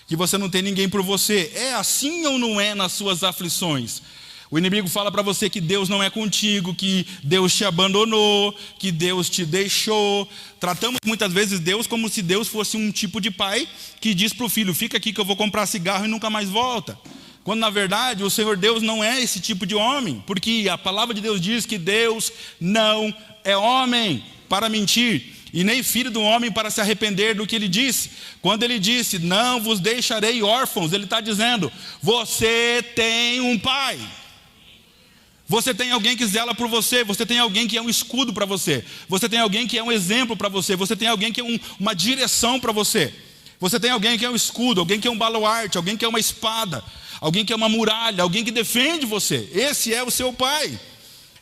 que você não tem ninguém por você. É assim ou não é nas suas aflições? O inimigo fala para você que Deus não é contigo, que Deus te abandonou, que Deus te deixou. Tratamos muitas vezes Deus como se Deus fosse um tipo de pai que diz para o filho: fica aqui que eu vou comprar cigarro e nunca mais volta. Quando na verdade o Senhor Deus não é esse tipo de homem, porque a palavra de Deus diz que Deus não é homem para mentir, e nem filho do homem para se arrepender do que ele disse. Quando ele disse: não vos deixarei órfãos, ele está dizendo: você tem um pai. Você tem alguém que zela por você, você tem alguém que é um escudo para você, você tem alguém que é um exemplo para você, você tem alguém que é uma direção para você. Você tem alguém que é um escudo, alguém que é um baluarte, alguém que é uma espada, alguém que é uma muralha, alguém que defende você. Esse é o seu pai.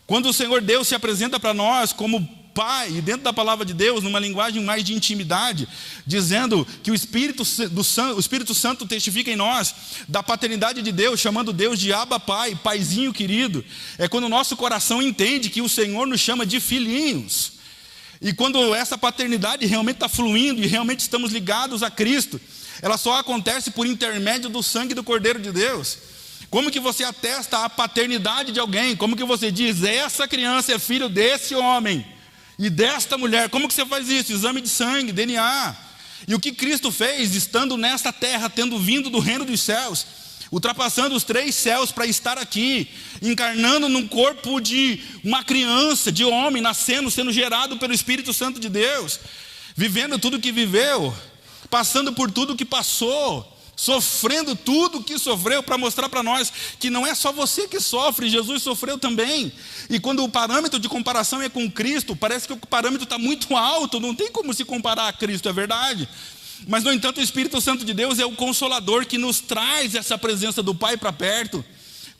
Quando o Senhor Deus se apresenta para nós como pai, e dentro da palavra de Deus, numa linguagem mais de intimidade, dizendo que o Espírito Santo testifica em nós da paternidade de Deus, chamando Deus de Abba Pai, paizinho querido, é quando o nosso coração entende que o Senhor nos chama de filhinhos. E quando essa paternidade realmente está fluindo e realmente estamos ligados a Cristo, ela só acontece por intermédio do sangue do Cordeiro de Deus. Como que você atesta a paternidade de alguém? Como que você diz: essa criança é filho desse homem e desta mulher? Como que você faz isso? Exame de sangue, DNA. E o que Cristo fez, estando nesta terra, tendo vindo do reino dos céus, ultrapassando os 3 céus para estar aqui, encarnando num corpo de uma criança, de homem, nascendo, sendo gerado pelo Espírito Santo de Deus, vivendo tudo que viveu, passando por tudo que passou, sofrendo tudo que sofreu, para mostrar para nós que não é só você que sofre, Jesus sofreu também. E quando o parâmetro de comparação é com Cristo, parece que o parâmetro está muito alto, não tem como se comparar a Cristo, é verdade. Mas no entanto o Espírito Santo de Deus é o Consolador que nos traz essa presença do Pai para perto.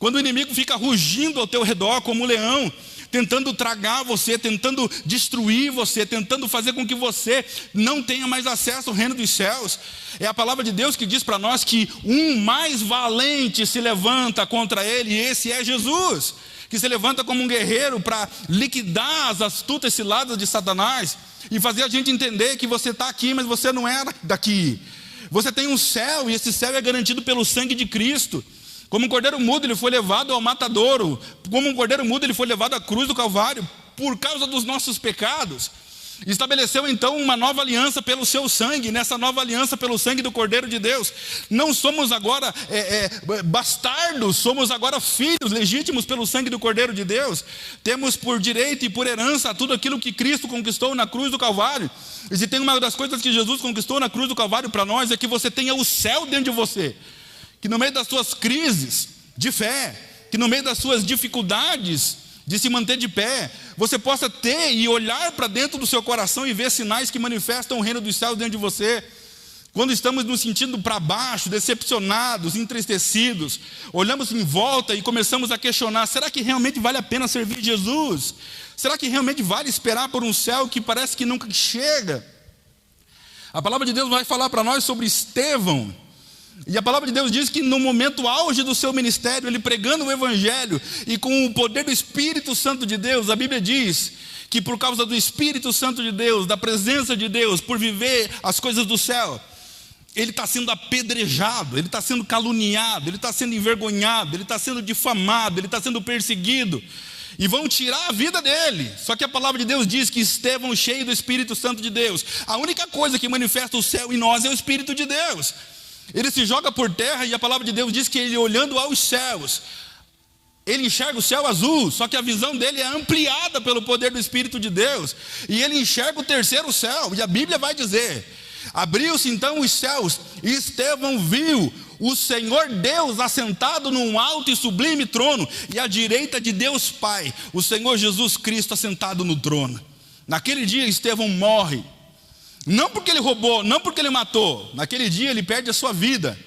Quando o inimigo fica rugindo ao teu redor como um leão, tentando tragar você, tentando destruir você, tentando fazer com que você não tenha mais acesso ao reino dos céus, é a palavra de Deus que diz para nós que um mais valente se levanta contra ele, e esse é Jesus, que se levanta como um guerreiro para liquidar as astutas ciladas de Satanás e fazer a gente entender que você está aqui, mas você não é daqui. Você tem um céu, e esse céu é garantido pelo sangue de Cristo. Como um cordeiro mudo ele foi levado ao matadouro, como um cordeiro mudo ele foi levado à cruz do Calvário por causa dos nossos pecados. Estabeleceu então uma nova aliança pelo seu sangue. Nessa nova aliança pelo sangue do Cordeiro de Deus, não somos agora bastardos, somos agora filhos legítimos pelo sangue do Cordeiro de Deus. Temos por direito e por herança tudo aquilo que Cristo conquistou na cruz do Calvário. E se tem uma das coisas que Jesus conquistou na cruz do Calvário para nós, é que você tenha o céu dentro de você, que no meio das suas crises de fé, que no meio das suas dificuldades de se manter de pé, você possa ter e olhar para dentro do seu coração e ver sinais que manifestam o reino dos céus dentro de você. Quando estamos nos sentindo para baixo, decepcionados, entristecidos, olhamos em volta e começamos a questionar: será que realmente vale a pena servir Jesus? Será que realmente vale esperar por um céu que parece que nunca chega? A palavra de Deus vai falar para nós sobre Estevão. E a palavra de Deus diz que no momento auge do seu ministério, ele pregando o evangelho e com o poder do Espírito Santo de Deus, a Bíblia diz que por causa do Espírito Santo de Deus, da presença de Deus, por viver as coisas do céu, ele está sendo apedrejado, ele está sendo caluniado, ele está sendo envergonhado, ele está sendo difamado, ele está sendo perseguido, e vão tirar a vida dele. Só que a palavra de Deus diz que Estevão, cheio do Espírito Santo de Deus, a única coisa que manifesta o céu em nós é o Espírito de Deus. Ele se joga por terra e a palavra de Deus diz que ele, olhando aos céus, ele enxerga o céu azul, só que a visão dele é ampliada pelo poder do Espírito de Deus, e ele enxerga o terceiro céu, e a Bíblia vai dizer: abriu-se então os céus, e Estevão viu o Senhor Deus assentado num alto e sublime trono, e à direita de Deus Pai, o Senhor Jesus Cristo assentado no trono. Naquele dia Estevão morre, não porque ele roubou, não porque ele matou. Naquele dia ele perde a sua vida,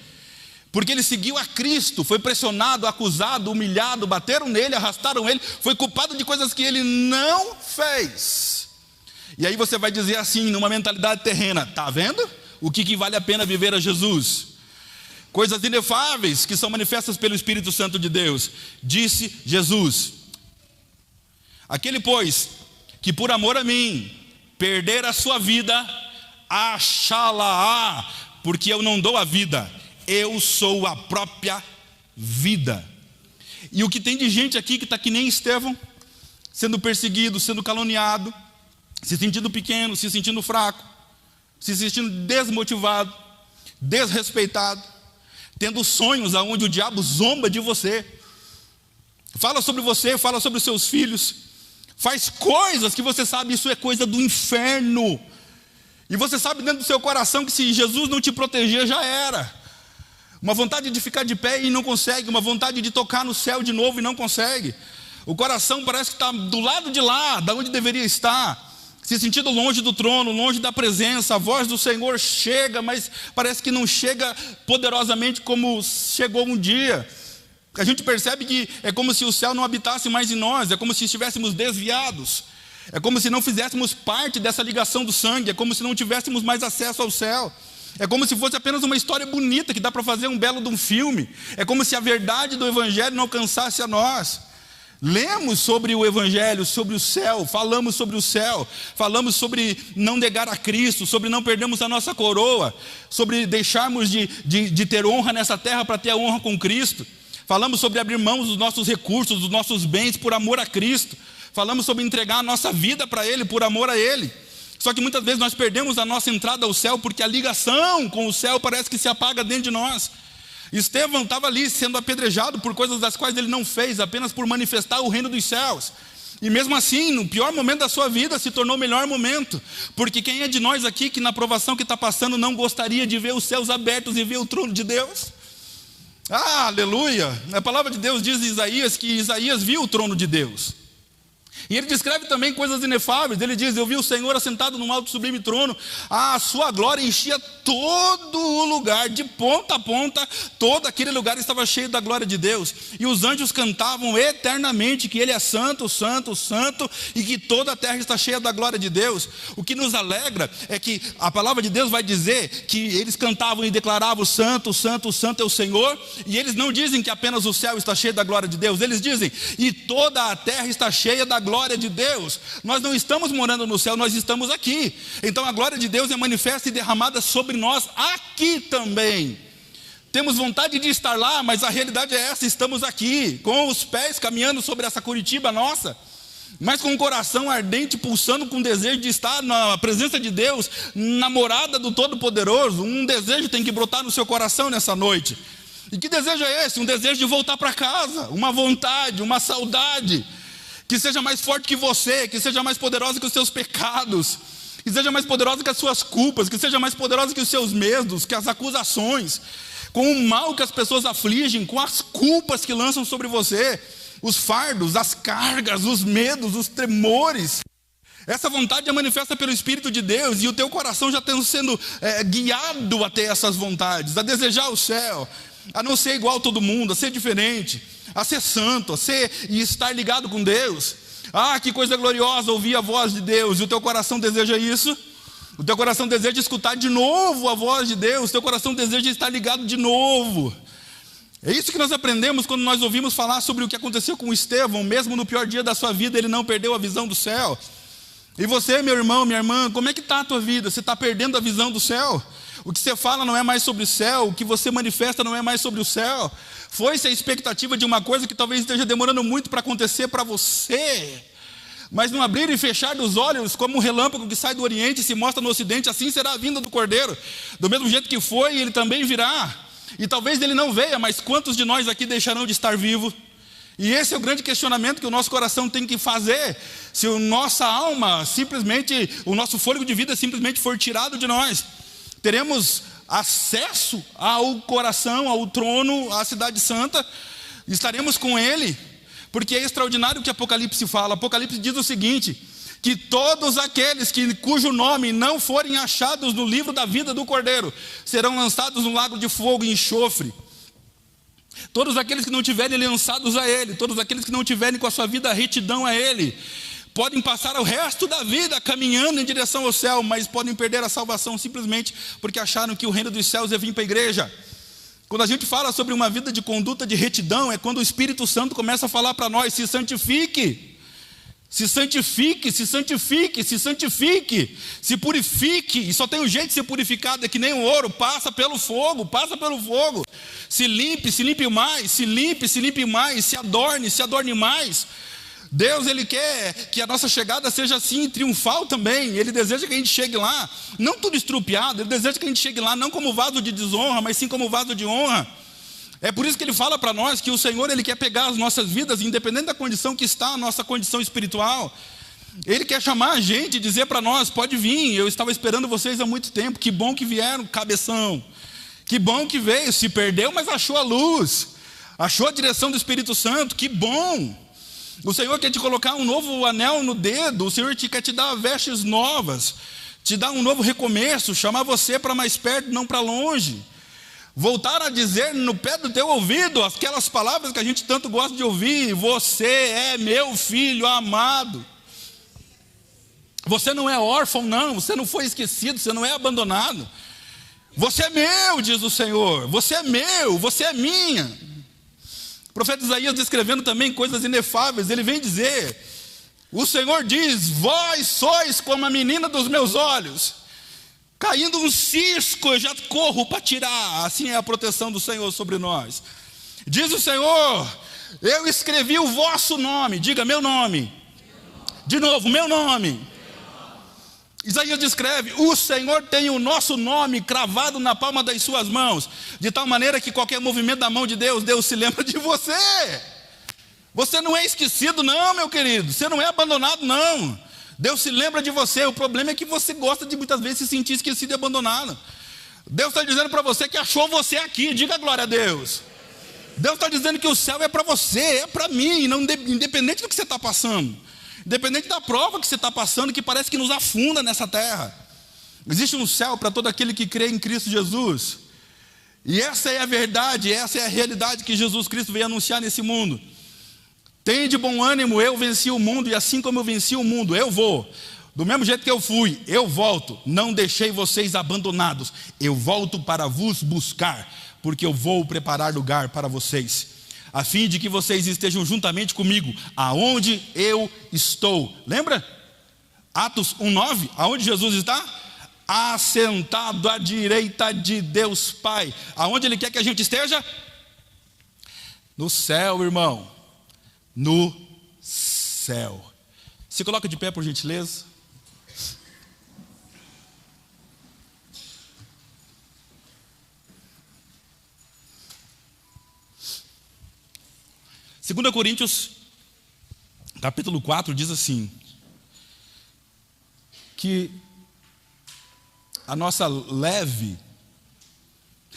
porque ele seguiu a Cristo, foi pressionado, acusado, humilhado, bateram nele, arrastaram ele, foi culpado de coisas que ele não fez. E aí você vai dizer assim, numa mentalidade terrena: está vendo o que vale a pena viver a Jesus? coisas inefáveis que são manifestas pelo Espírito Santo de Deus. Disse Jesus: aquele, pois, que por amor a mim perder a sua vida, achá-la-á, porque eu não dou a vida, eu sou a própria vida. E o que tem de gente aqui que está que nem Estevão, sendo perseguido, sendo caluniado, se sentindo pequeno, se sentindo fraco, se sentindo desmotivado, desrespeitado, tendo sonhos aonde o diabo zomba de você, fala sobre você, fala sobre os seus filhos, faz coisas que você sabe, isso é coisa do inferno, e você sabe dentro do seu coração que se Jesus não te proteger, já era. Uma vontade de ficar de pé e não consegue, uma vontade de tocar no céu de novo e não consegue. O coração parece que está do lado de lá, da onde deveria estar, se sentindo longe do trono, longe da presença. A voz do Senhor chega, mas parece que não chega poderosamente como chegou um dia. A gente percebe que é como se o céu não habitasse mais em nós, é como se estivéssemos desviados, é como se não fizéssemos parte dessa ligação do sangue, é como se não tivéssemos mais acesso ao céu. É como se fosse apenas uma história bonita que dá para fazer um belo de um filme. É como se a verdade do Evangelho não alcançasse a nós. Lemos sobre o Evangelho, sobre o céu, falamos sobre o céu, falamos sobre não negar a Cristo, sobre não perdermos a nossa coroa, sobre deixarmos de ter honra nessa terra para ter a honra com Cristo. Falamos sobre abrir mão dos nossos recursos, dos nossos bens por amor a Cristo. Falamos sobre entregar a nossa vida para Ele, por amor a Ele. Só que muitas vezes nós perdemos a nossa entrada ao céu, porque a ligação com o céu parece que se apaga dentro de nós. Estevão estava ali sendo apedrejado por coisas das quais ele não fez, apenas por manifestar o reino dos céus. E mesmo assim, no pior momento da sua vida, se tornou o melhor momento. Porque quem é de nós aqui, que na provação que está passando, não gostaria de ver os céus abertos e ver o trono de Deus? Ah, aleluia! A palavra de Deus diz em Isaías que Isaías viu o trono de Deus. E ele descreve também coisas inefáveis. Ele diz: eu vi o Senhor assentado num alto e sublime trono, a sua glória enchia todo o lugar, de ponta a ponta, todo aquele lugar estava cheio da glória de Deus. E os anjos cantavam eternamente que Ele é santo, santo, santo, e que toda a terra está cheia da glória de Deus. O que nos alegra é que a palavra de Deus vai dizer que eles cantavam e declaravam: santo, santo, santo é o Senhor. E eles não dizem que apenas o céu está cheio da glória de Deus, eles dizem: e toda a terra está cheia da glória de Deus. Nós não estamos morando no céu, nós estamos aqui. Então a glória de Deus é manifesta e derramada sobre nós aqui também. Temos vontade de estar lá, mas a realidade é essa: estamos aqui, com os pés caminhando sobre essa Curitiba nossa, mas com o coração ardente, pulsando com desejo de estar na presença de Deus, na morada do Todo-Poderoso. Um desejo tem que brotar no seu coração nessa noite. E que desejo é esse? Um desejo de voltar para casa, uma vontade, uma saudade que seja mais forte que você, que seja mais poderosa que os seus pecados, que seja mais poderosa que as suas culpas, que seja mais poderosa que os seus medos, que as acusações, com o mal que as pessoas afligem, com as culpas que lançam sobre você, os fardos, as cargas, os medos, os tremores. Essa vontade é manifesta pelo Espírito de Deus, e o teu coração já está sendo guiado a ter essas vontades, a desejar o céu, a não ser igual a todo mundo, a ser diferente, a ser santo, a ser e estar ligado com Deus. Ah, que coisa gloriosa ouvir a voz de Deus. E o teu coração deseja isso? O teu coração deseja escutar de novo a voz de Deus. O teu coração deseja estar ligado de novo. É isso que nós aprendemos quando nós ouvimos falar sobre o que aconteceu com Estevão. Mesmo no pior dia da sua vida, ele não perdeu a visão do céu. E você, meu irmão, minha irmã, como é que está a tua vida? Você está perdendo a visão do céu? O que você fala não é mais sobre o céu, o que você manifesta não é mais sobre o céu. Foi-se a expectativa de uma coisa que talvez esteja demorando muito para acontecer para você. Mas no abrir e fechar dos olhos, como um relâmpago que sai do Oriente e se mostra no Ocidente, assim será a vinda do Cordeiro. Do mesmo jeito que foi, ele também virá. E talvez ele não venha, mas quantos de nós aqui deixarão de estar vivos? E esse é o grande questionamento que o nosso coração tem que fazer. Se a nossa alma simplesmente, o nosso fôlego de vida simplesmente for tirado de nós, teremos acesso ao coração, ao trono, à cidade santa, estaremos com Ele, porque é extraordinário o que Apocalipse fala. Apocalipse diz o seguinte: que todos aqueles cujo nome não forem achados no livro da vida do Cordeiro serão lançados no lago de fogo e enxofre. Todos aqueles que não tiverem lançados a Ele, todos aqueles que não tiverem com a sua vida retidão a Ele, podem passar o resto da vida caminhando em direção ao céu, mas podem perder a salvação simplesmente porque acharam que o reino dos céus ia vir para a igreja. Quando a gente fala sobre uma vida de conduta de retidão, é quando o Espírito Santo começa a falar para nós: se santifique, se santifique, se santifique, se santifique, se purifique. E só tem um jeito de ser purificado, é que nem o ouro, passa pelo fogo, passa pelo fogo. Se limpe mais, se limpe mais, se adorne mais. Deus, Ele quer que a nossa chegada seja assim, triunfal também. Ele deseja que a gente chegue lá, não tudo estrupiado. Ele deseja que a gente chegue lá, não como vaso de desonra, mas sim como vaso de honra. É por isso que Ele fala para nós que o Senhor, Ele quer pegar as nossas vidas, independente da condição que está, a nossa condição espiritual. Ele quer chamar a gente e dizer para nós: pode vir, eu estava esperando vocês há muito tempo. Que bom que vieram, cabeção. Que bom que veio, se perdeu, mas achou a luz, achou a direção do Espírito Santo. Que bom. O Senhor quer te colocar um novo anel no dedo. O Senhor quer te dar vestes novas, te dar um novo recomeço, chamar você para mais perto, não para longe. Voltar a dizer no pé do teu ouvido aquelas palavras que a gente tanto gosta de ouvir: você é meu filho amado. Você não é órfão, não. Você não foi esquecido, você não é abandonado. Você é meu, diz o Senhor. Você é meu, você é minha. O profeta Isaías, descrevendo também coisas inefáveis, ele vem dizer: o Senhor diz: vós sois como a menina dos meus olhos. Caindo um cisco, eu já corro para tirar. Assim é a proteção do Senhor sobre nós. Diz o Senhor: eu escrevi o vosso nome. Diga: meu nome. De novo: meu nome. Isaías descreve: o Senhor tem o nosso nome cravado na palma das suas mãos, de tal maneira que qualquer movimento da mão de Deus, Deus se lembra de você. Você não é esquecido, não, meu querido. Você não é abandonado, não. Deus se lembra de você. O problema é que você gosta de muitas vezes se sentir esquecido e abandonado. Deus está dizendo para você que achou você aqui. Diga glória a Deus. Deus está dizendo que o céu é para você, é para mim, não, independente do que você está passando, independente da prova que você está passando, que parece que nos afunda nessa terra. Existe um céu para todo aquele que crê em Cristo Jesus. E essa é a verdade, essa é a realidade que Jesus Cristo veio anunciar nesse mundo. Tende bom ânimo, eu venci o mundo, e assim como eu venci o mundo, eu vou. Do mesmo jeito que eu fui, eu volto. Não deixei vocês abandonados. Eu volto para vos buscar, porque eu vou preparar lugar para vocês, a fim de que vocês estejam juntamente comigo, aonde eu estou. Lembra? Atos 1:9, aonde Jesus está? Assentado à direita de Deus Pai. Aonde Ele quer que a gente esteja? No céu, irmão. No céu. Se coloca de pé, por gentileza. Segunda Coríntios, capítulo 4, diz assim: que a nossa leve,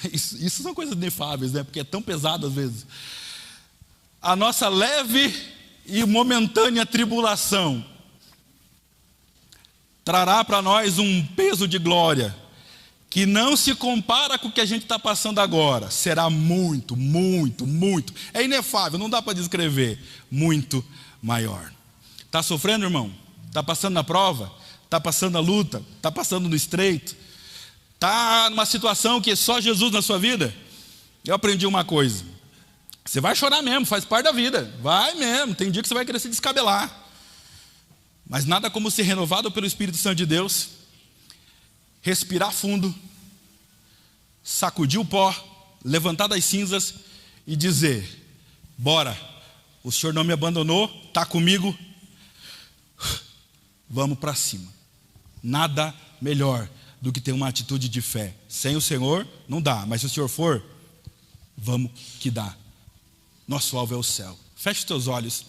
isso são coisas inefáveis, né? Porque é tão pesado às vezes. A nossa leve e momentânea tribulação trará para nós um peso de glória que não se compara com o que a gente está passando agora. Será muito, muito, muito, é inefável, não dá para descrever, muito maior. Está sofrendo, irmão? Está passando na prova? Está passando na luta? Está passando no estreito? Está numa situação que é só Jesus na sua vida? Eu aprendi uma coisa: você vai chorar mesmo, faz parte da vida, vai mesmo, tem dia que você vai querer se descabelar, mas nada como ser renovado pelo Espírito Santo de Deus, respirar fundo, sacudir o pó, levantar das cinzas e dizer: bora, o Senhor não me abandonou, está comigo, vamos para cima. Nada melhor do que ter uma atitude de fé. Sem o Senhor não dá, mas se o Senhor for, vamos que dá. Nosso alvo é o céu. Feche os teus olhos,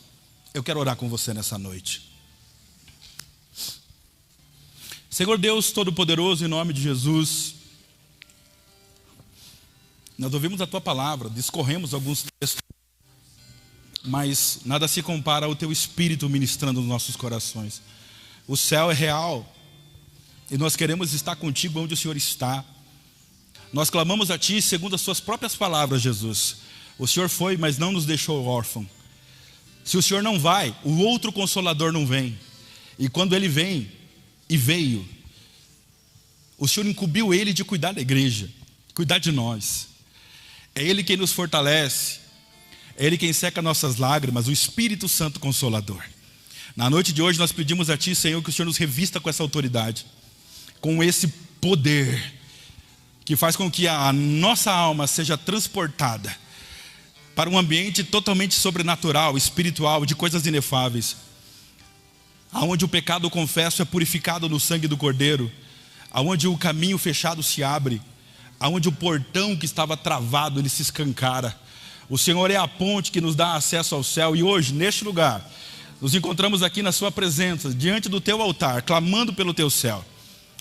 eu quero orar com você nessa noite. Senhor Deus Todo-Poderoso, em nome de Jesus, nós ouvimos a Tua palavra, discorremos alguns textos, mas nada se compara ao Teu Espírito ministrando nos nossos corações. O céu é real, e nós queremos estar contigo onde o Senhor está. Nós clamamos a Ti segundo as Suas próprias palavras, Jesus. O Senhor foi, mas não nos deixou órfão. Se o Senhor não vai, o outro Consolador não vem. E quando Ele vem, e veio, o Senhor incumbiu Ele de cuidar da igreja, cuidar de nós. É Ele quem nos fortalece, é Ele quem seca nossas lágrimas, o Espírito Santo Consolador. Na noite de hoje nós pedimos a Ti, Senhor, que o Senhor nos revista com essa autoridade, com esse poder, que faz com que a nossa alma seja transportada para um ambiente totalmente sobrenatural, espiritual, de coisas inefáveis, aonde o pecado confesso é purificado no sangue do Cordeiro, aonde o caminho fechado se abre, aonde o portão que estava travado, ele se escancara. O Senhor é a ponte que nos dá acesso ao céu, e hoje, neste lugar, nos encontramos aqui na Sua presença, diante do Teu altar, clamando pelo Teu céu.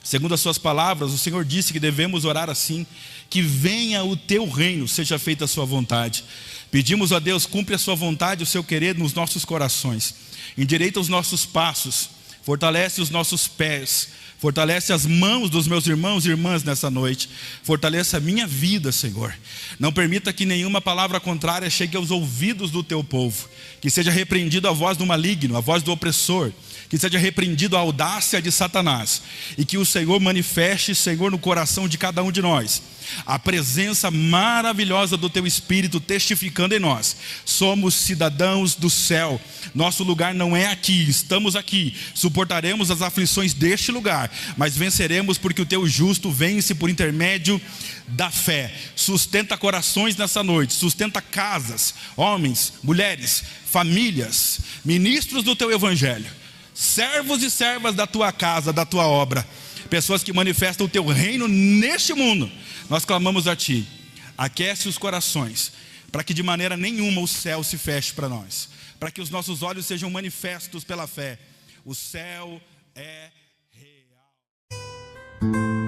Segundo as Suas palavras, o Senhor disse que devemos orar assim: que venha o Teu reino, seja feita a Sua vontade. Pedimos a Deus, cumpre a Sua vontade, o Seu querer nos nossos corações, endireita os nossos passos, fortalece os nossos pés, fortalece as mãos dos meus irmãos e irmãs nessa noite, fortaleça a minha vida, Senhor. Não permita que nenhuma palavra contrária chegue aos ouvidos do Teu povo, que seja repreendido a voz do maligno, a voz do opressor, que seja repreendido a audácia de Satanás, e que o Senhor manifeste, Senhor, no coração de cada um de nós, a presença maravilhosa do Teu Espírito testificando em nós: somos cidadãos do céu, nosso lugar não é aqui, estamos aqui, suportaremos as aflições deste lugar, mas venceremos porque o Teu justo vence por intermédio da fé. Sustenta corações nessa noite, sustenta casas, homens, mulheres, famílias, ministros do Teu Evangelho, servos e servas da Tua casa, da Tua obra, pessoas que manifestam o Teu reino neste mundo. Nós clamamos a Ti, aquece os corações, para que de maneira nenhuma o céu se feche para nós, para que os nossos olhos sejam manifestos pela fé. O céu é real.